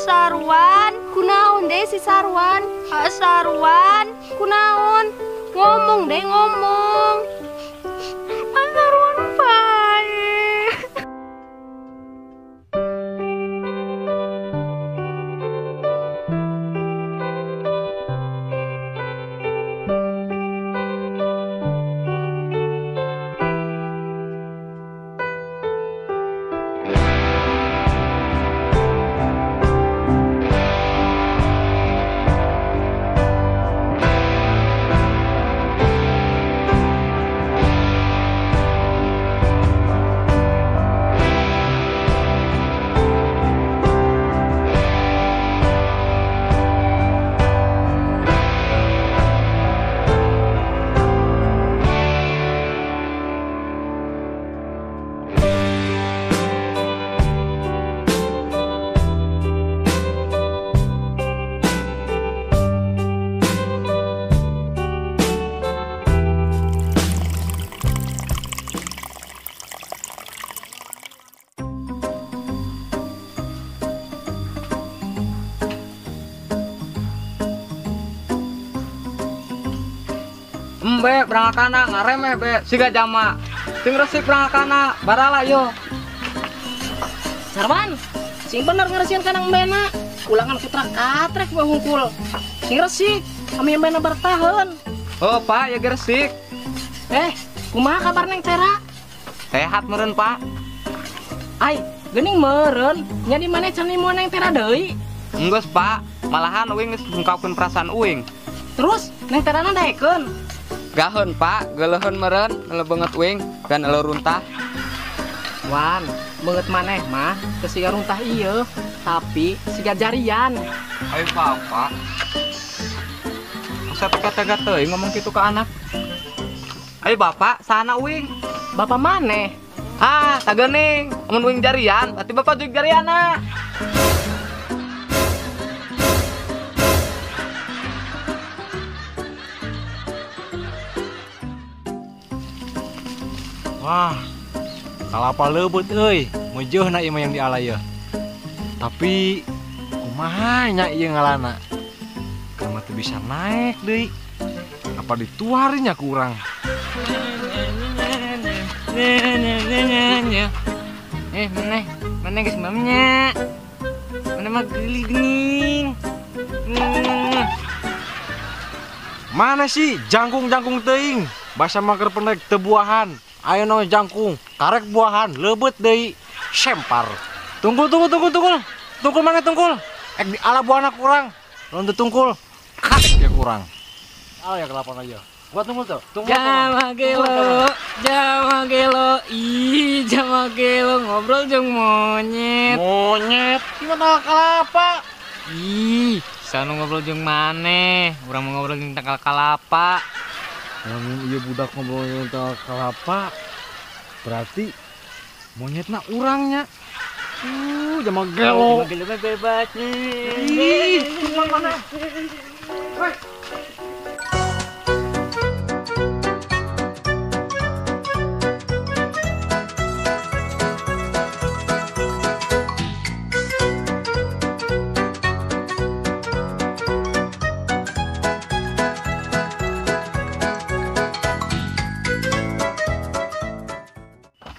Sarwan, kunaon deh si Sarwan? Sarwan, kunaon? Ngomong deh ngomong. Sarwan baik. Be berangkana ngaremeh be siga jama sing resik berangkana barala yo Sarwan, sing bener ngeresian kanang mbena ulangan putra katrek bae hungkul sing resik kami mbena bertahan. oh pak ya resik kumaha kabar neng Tera? sehat meureun pak Ai geuning meureun nya di maneh can limo neng Tera deui enggeus pak malahan uing geus ngungkapkeun perasaan uing terus neng Tera daekeun gaheun pak geuleheun meureun lebeunget uing dan runtah Wan beungeut maneh mah teu siga runtah ieu tapi siga jarian. ayo pak asa tega teuing ngomong kitu ka anak ayo bapak sana uing Bapak maneh tak geuning mun uing jarian berarti bapak juga jariana. Wah, kalapa leubeut euy, meujeuna ieu mah yang dialaya. Tapi kumaha nya ieu ngalana? Karena teu bisa naik deui. Apa dituarinya ku urang? Mana geus mamnya? Mana mah geuning. Mana sih jangkung-jangkung teuing? Basa mah keur pendek teu buahan. Ayo nong jangkung, karek buahan, lebeut deui, sempar. Tungkul. Tungkul mana tungkul? Di ala buahna kurang. Lamun teu tungkul, karek ya kurang. Ya kelapan aja. Gua tungkul tuh. Jama gelo ngobrol jeung monyet. Monyet, gimana kalapa? Sanu ngobrol jeung maneh, urang mau ngobrol jeung tangkal kalapa. Lamun ieu budak ngobrol tentang kalapa, berarti monyetna urangnya. Jama gelo. Gelo mah bebas. Mana?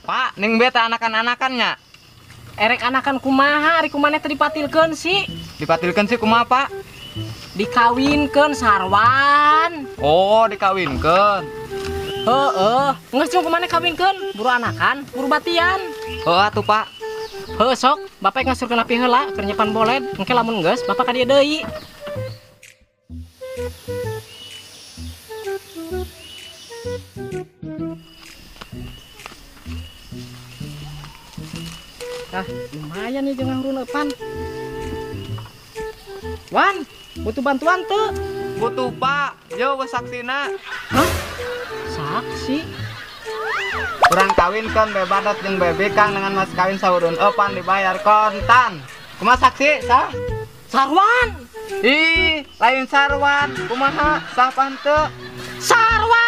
Pak, ning beta anakan-anakannya. Erek anakan kumaha ari kumaneh teu dipatilkeun sih? Dipatilkeun sih kumaha, Pak? Dikawinkeun Sarwan. Oh, dikawinkeun. Heeh, geus cung kumaneh kawinkeun, buru anakan, buru batian. Heuh atuh, Pak. Heuh sok, bapak ngasurkeun api heula keur nyepan boled, engke lamun geus bapak ka dieu deui. Lumayan nih jangan runepan. Wan, butuh bantuan tuh. Butuh, Pak. Yo we saksina. Hah? Saksi? Urang kawin kan bebadat jeung bebe kang dengan mas kawin saurun eupan dibayar kontan. Kumaha saksi? Sah? Sarwan. Ih, lain Sarwan. Kumaha? Sah panteu? Sarwan.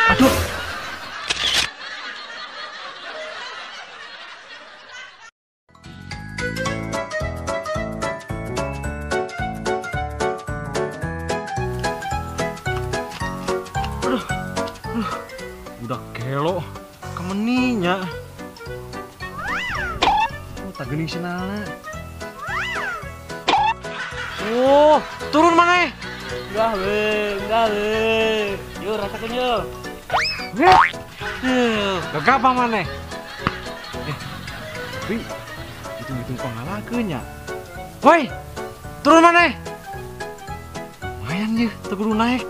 Aduh. tak gening sinana. Oh, turun mana? Enggak be. Yuk rasakan yuk. Gagapa mana? Tapi hitung-hitung pangalakeunnya. Woi, turun mana? Lumayan ya, teu kudu naik.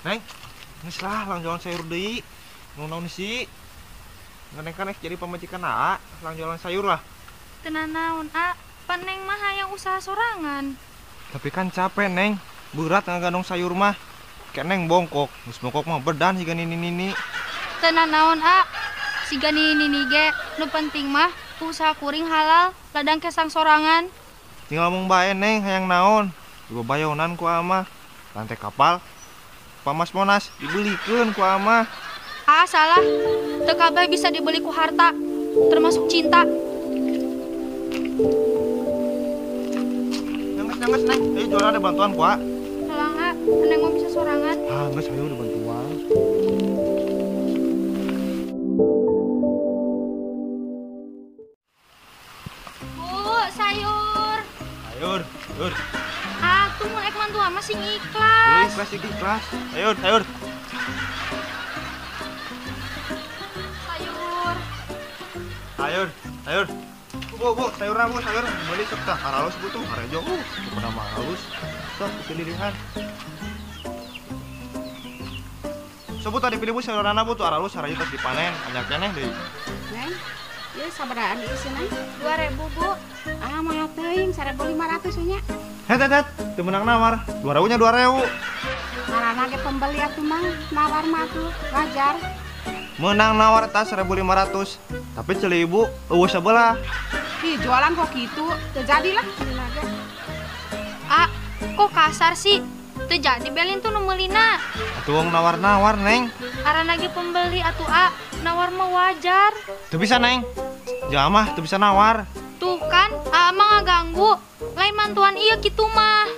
Neng, geus lah lang jualan sayur deui. Nu naon sih? Neng kan jadi pamajikan Aa, lang jualan sayur lah. Tenan naon, A? Paneng mah hayang usaha sorangan. Tapi kan capek, Neng. Berat ngagandong sayur mah. Kayak Neng bongkok, geus bongkok mah bedan siga nini-nini. Tenan naon, A? Siga nini ge, nu penting mah usaha kuring halal, ladang kesang sorangan. Tinggal ngomong bae, Neng, hayang naon. Ibu bayonan ku ama. Lantai kapal. Pamas Monas dibelikeun ku ama. A salah. Teu kabeh bisa dibeli ku harta, termasuk cinta. Nyanges, Neng. Ayo jualan ada bantuan ku, A. Halang, A. Neng mau bisa sorangan. Ah, geus ayo ada bantuan. Bu, sayur. Sayur. Aku mau ek mantuan masih Beli ikhlas. ikhlas ikhlas. Sayur. Sayur. Bu, sayurna bu, sayur. Beli sok tah, haralus bu tuh, harejo. Kepada mah halus. Sok pilih-pilihan. Sebut tadi pilih bu sayurana bu tuh haralus, harejo tas dipanen, anyar keneh deui. Neng, ieu sabarahan ieu sih Neng? 2.000, Bu. Ah, moal teuing 1.500 nya. Het, teu meunang nawar. 2000 nya 2000. Ngaranna ge pembeli atuh Mang, nawar mah tuh wajar. Menang nawar tas 1.500. Tapi ceuli ibu eueuh sabelah. Ih, jualan kok gitu, teu jadilah cenah ge. A, kok kasar sih? Teu jadi belin tuh nu meulina. Atuh wong nawar-nawar, Neng. Arana ge pembeli atuh A, nawar mah wajar. Teu bisa, Neng. Jamah teu bisa nawar. Tuh kan, A mah ngaganggu. Lain mantuan ieu kitu mah.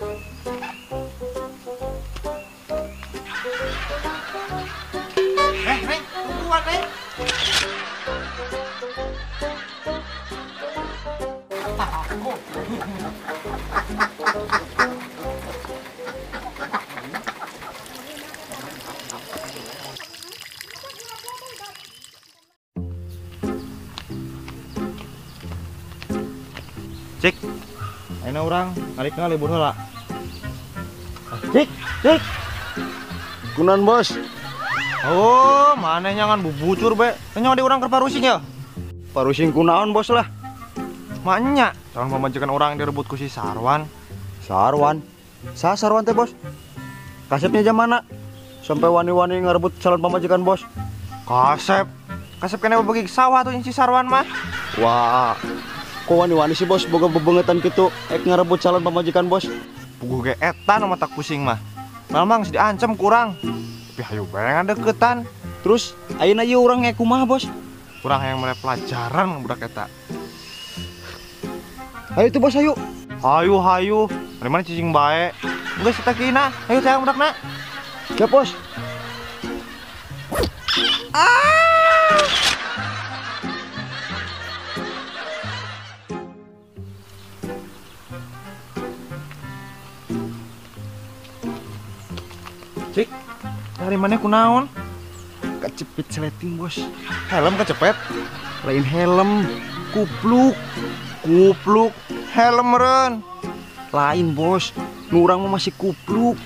Neng, tungguan, Neng. Cik, ayeuna urang ngarikna libur heula. Cik. Kunan bos? Oh, mana nyangan bubucur be? Tanya di urang keur parusin ya? Parusing kunaon bos lah? Maknya, calon pemajikan orang yang direbut ku si Sarwan. Sarwan? Sarwan teh bos? Kasepnya jam mana? Sampai wani-wani ngerebut calon pemajikan bos? Kasep kena bagi sawah tuh si Sarwan mah. Wah, kok wani-wani sih bos boga bebengetan gitu ek ngerebut calon pemajikan bos? Puguh ge etan sama tak pusing mah. Memang diancam kurang. Tapi hayu bae deketan. Terus ayeuna ieu urang ngek kumaha bos? Kurang yang mulai pelajaran budak eta. Ayo tuh bos ayo. Hayu. Dari mana cicing bae? Geus eta kina. Ayo teh budakna. Ya bos. Cik, dari mana kunaon? Kecepit seleting bos. Helm kecepet. Lain helm, kupluk. Helm meureun. Lain bos, nurang mah masih kupluk.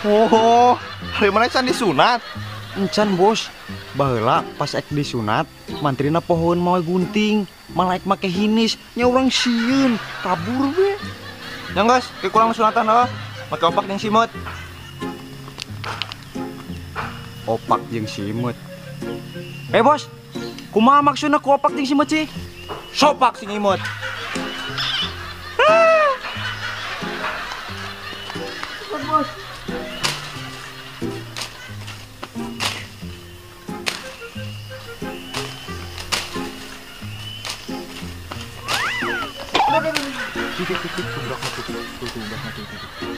Oh, dari mana can disunat? Encan bos, baheula pas ek disunat, mantrina pohon mau gunting, malah ek make hinis, nya urang sieun, kabur be. Yang guys, ke kurang sunatan oh. Make opak jeung simut. Opak jeung simut. Bos, kumaha maksudna ku opak jeung simut sih? Sopak si imut.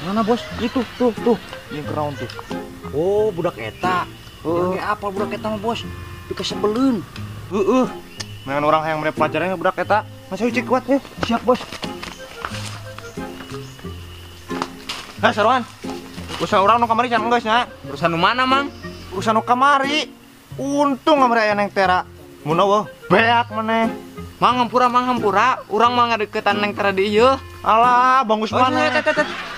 Mana bos? Itu tuh yang ground tuh. Oh budak eta. Yang apa budak eta mah bos? Dikesebelin. Dengan orang yang mere pelajarannya budak eta. Masih cek kuat ya. Siap bos. Heh Sarwan. Urusan orang nu kamari can geus nya. Urusan nu mana, Mang? Urusan nu kamari. Untung kamari aya neng Tera. Mun eueuh beak maneh. Mang hampura, urang mah ngadeukeutan neng Tera di ieu. Alah, bagus maneh.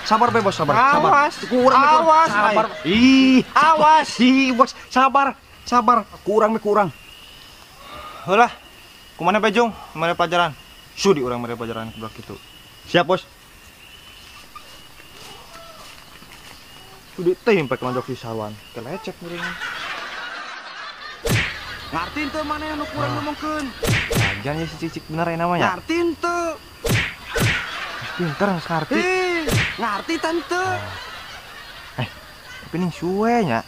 Sabar be bos, sabar. Awas, Kurang awas, sabar. ay. Awas. Ih, bos, sabar. Kurang. Heulah. Kumana Bejong? Kumana pelajaran? Sudi urang mere pelajaran budak kitu. Siap bos. Sudi teh impek lanjok si Sarwan. Kelecek meureun. Ngartin teu mana anu kurang ngomongkeun. Lajan ya si Cicik bener ya namanya. Ngartin teu. Pinter geus ngarti. Ngarti tante. Tapi ning suwe nya.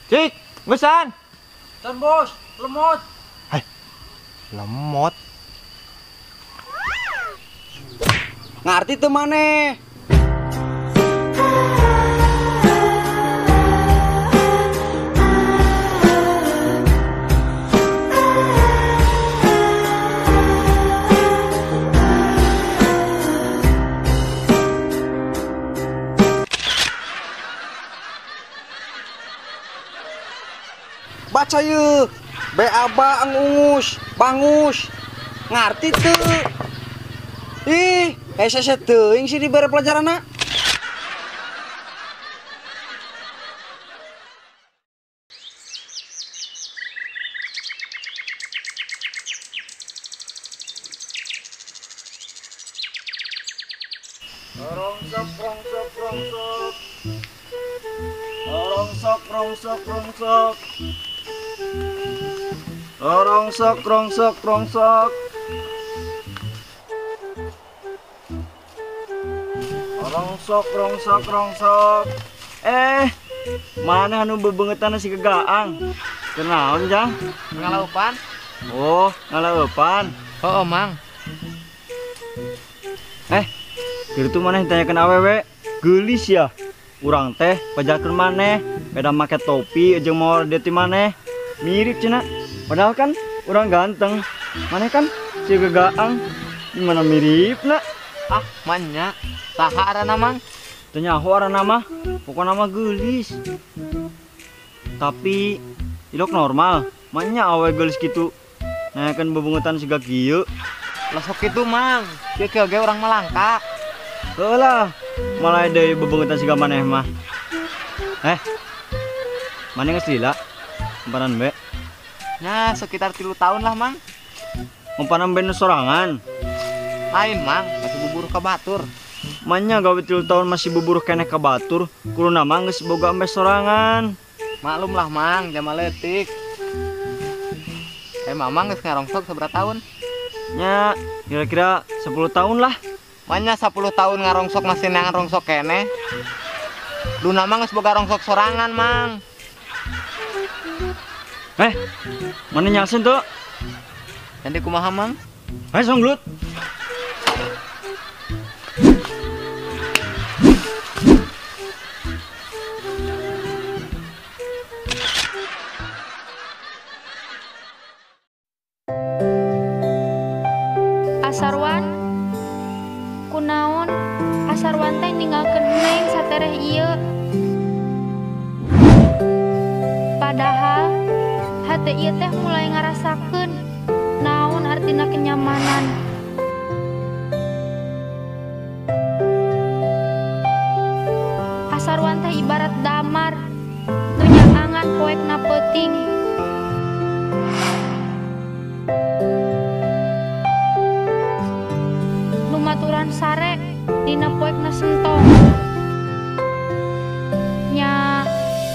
Cik, gesan. Tan bos, lemot. Lemot. Ngarti teu maneh. Baca yeuh. Beaba angungus, bangus. Ngarti teu? Ih, hese teuing sih dibere pelajaranna. Rongsok. Rongsok. Mana anu bebengetan si Gegaang? Kenaon jang? Ngalaupan? Oh, ngalaupan. Oh, Mang. Kitu maneh ditanyakeun awewe, geulis ya. Urang teh pajakeun maneh, beda make topi jeung mawar dia ti maneh. Mirip cenah. Padahal kan urang ganteng. Maneh kan si Gegaang. Gimana miripna? Manya. Saha arana, Mang? Teu nyaho arana mah. Pokona mah geulis. Tapi ilok normal. Manya awe geulis kitu. Nanyakeun bebungutan siga kieu. Lah sok kitu, Mang. Kieu ge urang malangka. Heulah, malah deui bebungutan siga maneh mah. Maneh geus lila? Umpanan be. Nah, sekitar 3 tahun lah, Mang. Umpanan be nu sorangan. Lain, Mang. Masih bubur ka batur. Manya gawe 3 tahun masih bubur keneh ka batur, kuluna mah geus boga embe sorangan. Maklum lah, Mang, jama leutik. Mamang geus ngarongsok seberapa tahun? Nya, kira-kira 10 tahun lah. Manya 10 tahun ngarongsok masih neangan rongsok keneh. Duna mah geus boga rongsok sorangan, Mang. Mana nyalsen tuh? Jadi kumaha, Mang? Songlut. Asarwan, kunaon Asarwan teh ninggalkeun Neng satereh ieu. Padahal hate ieu teh mulai ngarasakeun naon artina kenyamanan. Asarwan teh ibarat damar, teu nyaangan poekna peuting. Numaturan sare dina poekna sentong. Nya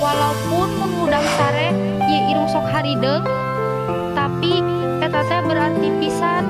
walaupun mun hudang sare ieu irung sok harideung, tapi eta teh berarti pisan.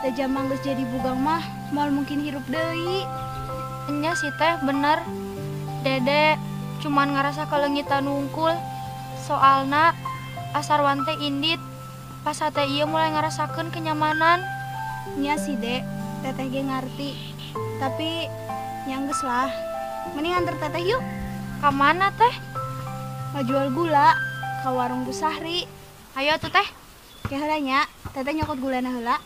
Da jamang geus jadi bugang mah moal mungkin hirup deui. Enya sih teh bener. Dede cuman ngerasa kelengitan nungkul. Soalna Asarwan teh indit. Pas teh ieu mulai ngerasakeun kenyamanan. Nya sih Dek, teteh ge ngarti. Tapi nya geus lah. Mending antar teteh yuk. Ka mana teh? Ngajual gula ka warung Bu Sahri. Ayo tuh teh. Ya heula nya, teteh nyokot gulana heula.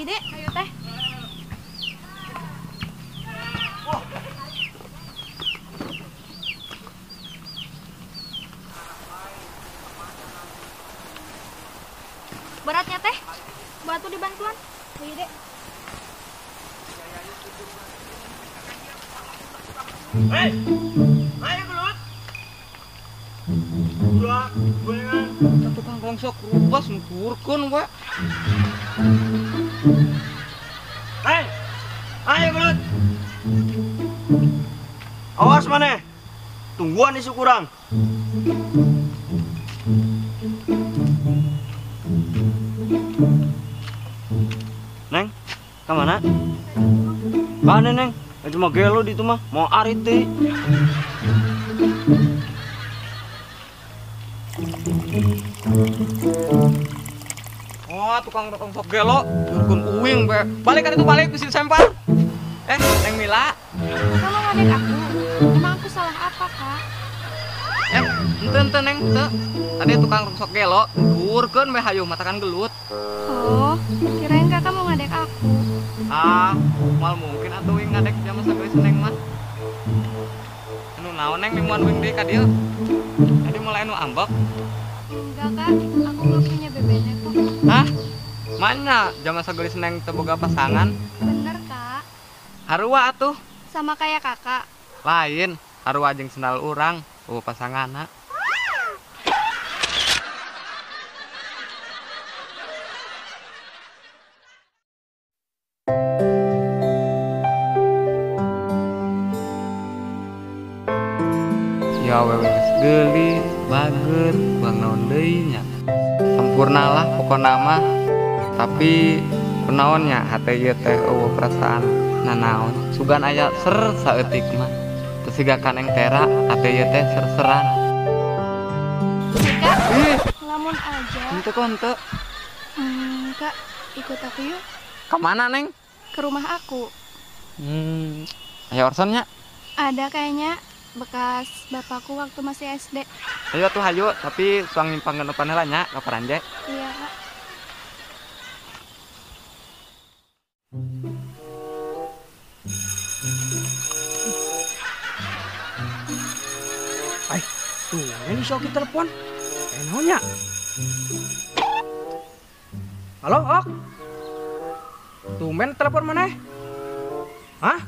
Dek, Ayo teh. Beratnya teh? Batu di bantuan. ayo Dek. Ayo gelut. Dua, gorengan. Tukang rongsok rubas ngukurkeun we. Ayo gelut. Awas maneh. Tungguan isu kurang. Neng, kemana? Mana Neng? Cuma gelo di itu mah, mau arit deh. Oh, tukang rongsok gelo, nyurkeun uwing we. Balik kan itu balik ke sempar. Neng Mila. Kamu ngadek aku. Emang aku salah apa, Kak? Ente Neng, ente. Tadi tukang rongsok gelo, nyurkeun we hayu matakan gelut. Oh, kirain Kakak mau ngadek aku. Mal mungkin atuh wing ngadek jam sageus Neng mah. Anu naon Neng limuan wing deui ka dieu? Tadi mulai anu ambek. Enggak, Kak. Aku nggak punya bebeknya kok. Hah? Mana jam sageus Neng teu boga pasangan? Bener, Kak. Harua atuh. Sama kayak Kakak. Lain, harua jeung sendal urang, pasanganna. Ya wewe geus geulis, bageut, bang naon deui nya. Sampurnalah pokona mah. Tapi kunaon nya hate ieu teh eueuh perasaan nanaon. Sugan aya ser saeutik mah. Teu siga kaneng tera hate ieu teh ser-seran. Kak, Ih, Lamun aja. henteu kok henteu. Kak, ikut aku yuk Ka mana Neng? ke rumah aku. Aya orson nya. Ada kayaknya bekas bapakku waktu masih SD. Ayo tuh hayu, tapi suang nyimpang geneupan heula nya ka Paranje. Iya, Kak. Tuh, ini Soki telepon. Naonnya? Halo, Ok. Tumben telepon mana? Hah?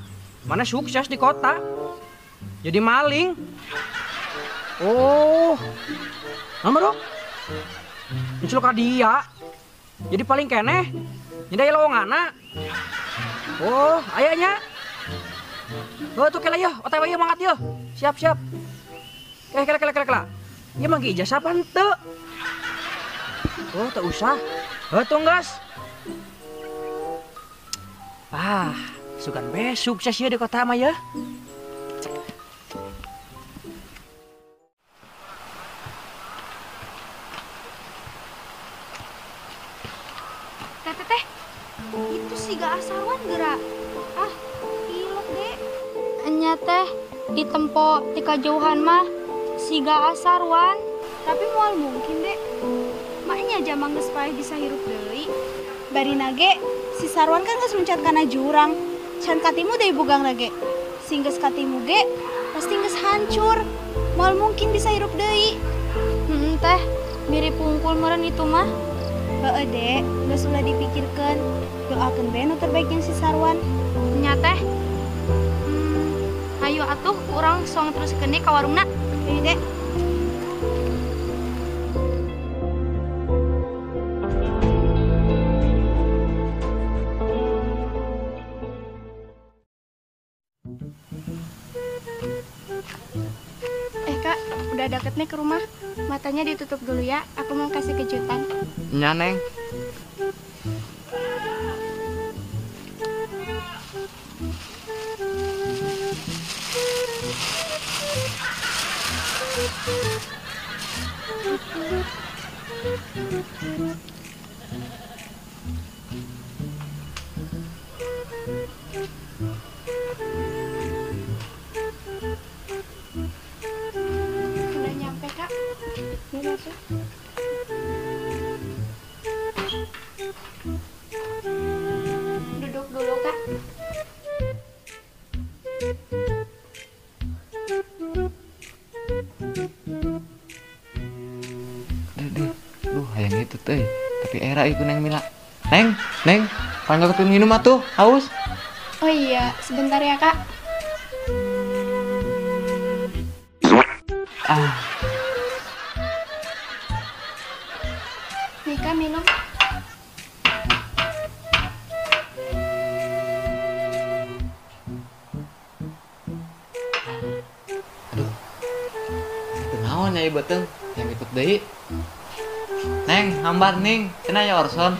Mana sukses di kota? Jadi maling. Oh. Nama dong? Muncul ka dia. Jadi paling keneh. Nyedai lowongana. Oh, ayahnya. Oh, tuh kela yeuh, OTW yeuh mangkat yeuh. Siap. Kela. Ieu mah ge ijazah apa henteu? Oh, teu usah. Heuh gas. Sugan be sukses ya di kota mah ya. Teh. Itu si Ga Asarwan gerak. Ilok deh. Enya teh ditempo di kajauhan mah si Ga Asarwan. Tapi moal mungkin dek. Maknya jamang geus paeh bisa hirup deui. Bari nage si Sarwan kan geus loncat kana jurang. Can katimu deui bugang lage. Sing geus katimu ge pasti geus hancur. Moal mungkin bisa hirup deui. Teh mirip pungkul meureun itu mah. Heueuh dek, geus ulah dipikirkeun. Doakeun bae nu terbaik jeung si Sarwan. Nya teh. Hayu atuh urang suang teruskeun deui ka warungna. Deui dek. cepet nih ke rumah. Matanya ditutup dulu ya, aku mau kasih kejutan. Nya Neng. Udah nyampe kak, mau masuk. Duduk dulu kak. Duh, hayang itu teh. Tapi era itu Neng Mila. Neng, panggil ke minum atuh, haus. Oh iya, sebentar ya kak. Nih kak minum. Aduh. Kenaon nyai beteng yang ikut deui. Neng, hambar ning, cenah ya Orson.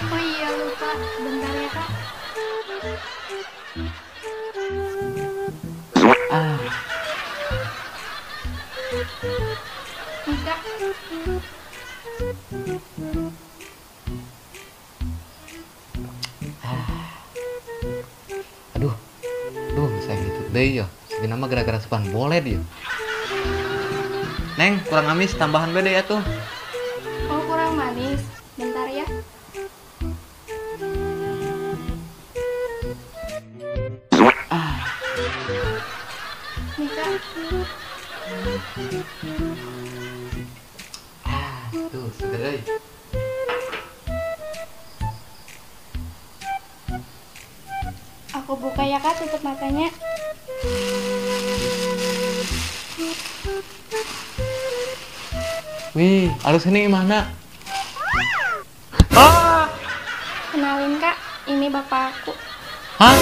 Oh iya lupa, bentar ya kak. Nih kak. Aduh, saya gitu deh yo. Segini mah gara-gara sepan boleh dia. Neng, kurang amis, tambahan beda ya tuh. Oh kurang manis, bentar ya. Nih kak. Tuh, sudah deh. Aku buka ya kak, tutup matanya. Wih, alus ini mana? Kenalin kak, ini bapak aku. Hah?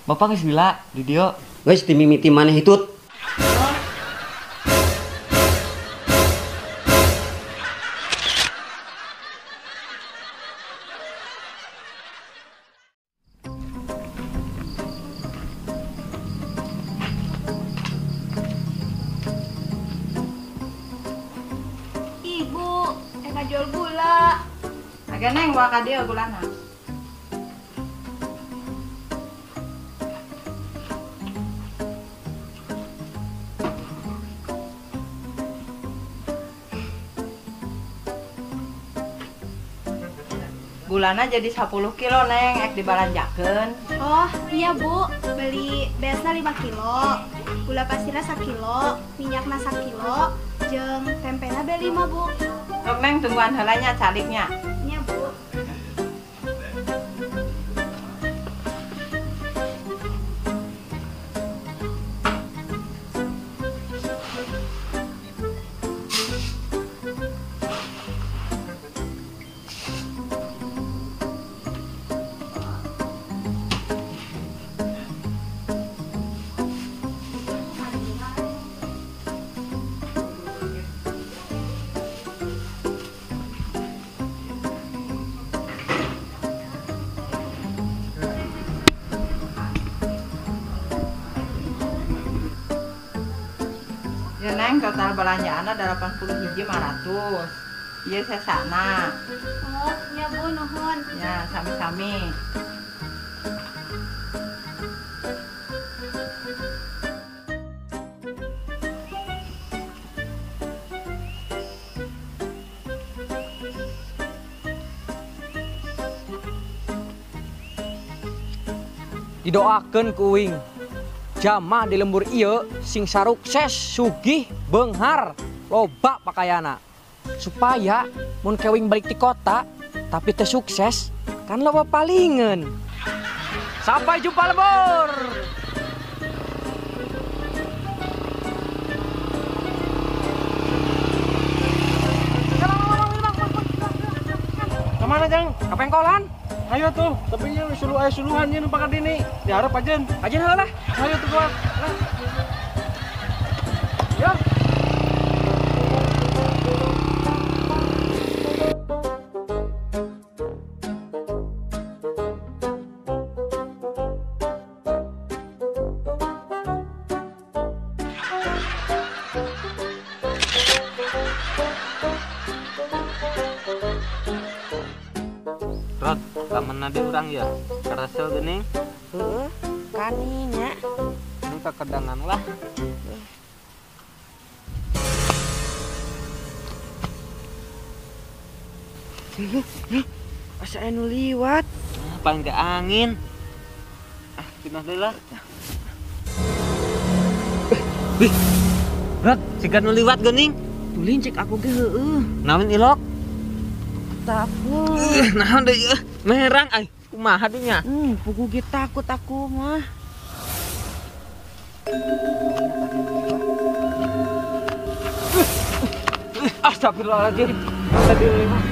Bapak geus bila di dia. Wes timimiti maneh hitut. Ibu, Eka jual gula. Agak neng bawa ka dieu gulana. Gulana jadi 10 kilo neng, ek dibalanjakeun. Oh iya bu, beli biasa 5 kilo, gula pasirnya 1 kilo, minyakna 1 kilo, jeung tempena beli 5 bu. Sok neng tungguan heulanya caliknya. Iya bu. Ya neng total belanjaanna 80.500. Ieu sesana. Oh iya bu, nuhun. Ya sami-sami. Didoakeun ku uing. Jama di lembur ieu sing sarukses sugih beunghar loba pakayana. Supaya mun kewing balik di kota tapi teu sukses kan loba palingeun. Sampai jumpa lembur. Kemana Jang? Kapengkolan? Ayo tuh, tapi nya suluhannya nu pakai dini. Diharap ajen. Ajen heula lah. Ayo tuh kuat. Taman nade urang ya. Karasel geuning. Heeh, kaninya. Ini kakedangan lah. Asa anu liwat. Paling ke angin. Pindah deui lah. Wih. Brat, siga nu liwat geuning. Tulin cek aku ge heueuh. Naon ilok? Takut. Naon deui ieu? Merang ai. Kumaha deui nya? Pugu ge takut aku mah. Astagfirullahaladzim. Astagfirullahaladzim.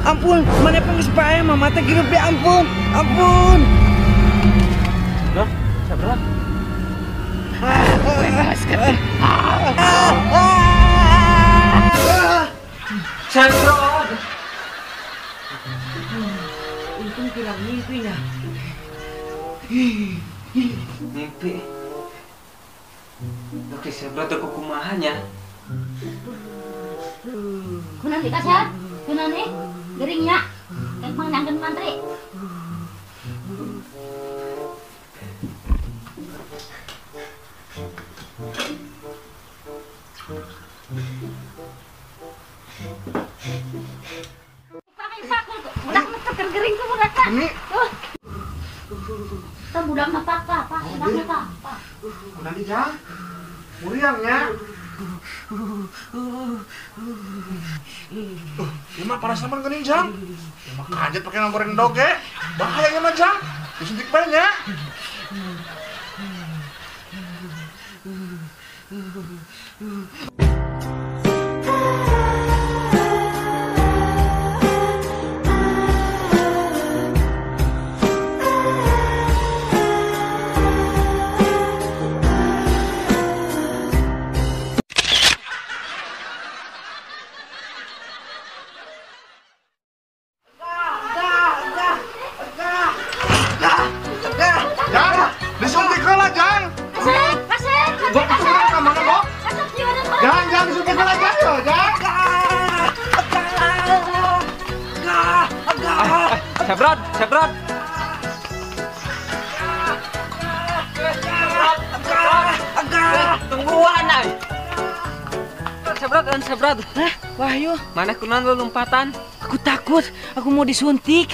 Ampun, mana pengis bae mama teh girup deh, ampun. Loh, sabrak. Sabrak. Untung kirang mimpi ya. Mimpi. Oke, sabrak teu kumahanya. Kunan di kasar, kunan nih, geringnya, emang nyanggen mantri. Budak tekan gering tuh budak kan? Tuh budak mah apa? Budak mah apa? Udah dijang. Muriangnya. Emang para saman geuning jang. Emang kaget pakai goreng doge. Bahayanya mah jang. Disuntik banyak. Jang, disuntik lah jang. Kasih. Kemana kok? Jang, disuntik lah jang yo, jang. Sabrat. Tungguan ai. Sabrat. Wahyu, Mana kunan lu lompatan? aku takut. Aku mau disuntik.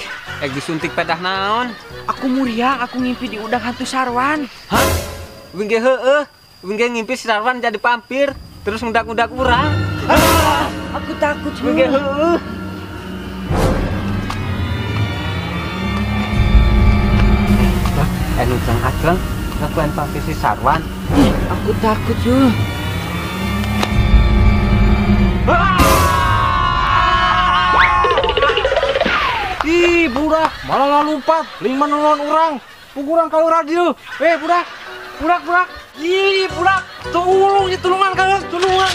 Disuntik pedah naon? Aku muriang, aku ngimpi di udang hantu sarwan. Hah? Wing ge heueuh. Wing ge ngimpi si Sarwan jadi vampir, terus ngudak-ngudak urang. Aku takut. Wing ge heueuh. Nu cang aceng, ngakuan vampir si Sarwan. Aku takut yuk. Ih, budak, malah lompat. Lingman nolong orang. Pugurang kau radio. Budak. Ih, budak. Tulungan kalian, tulungan.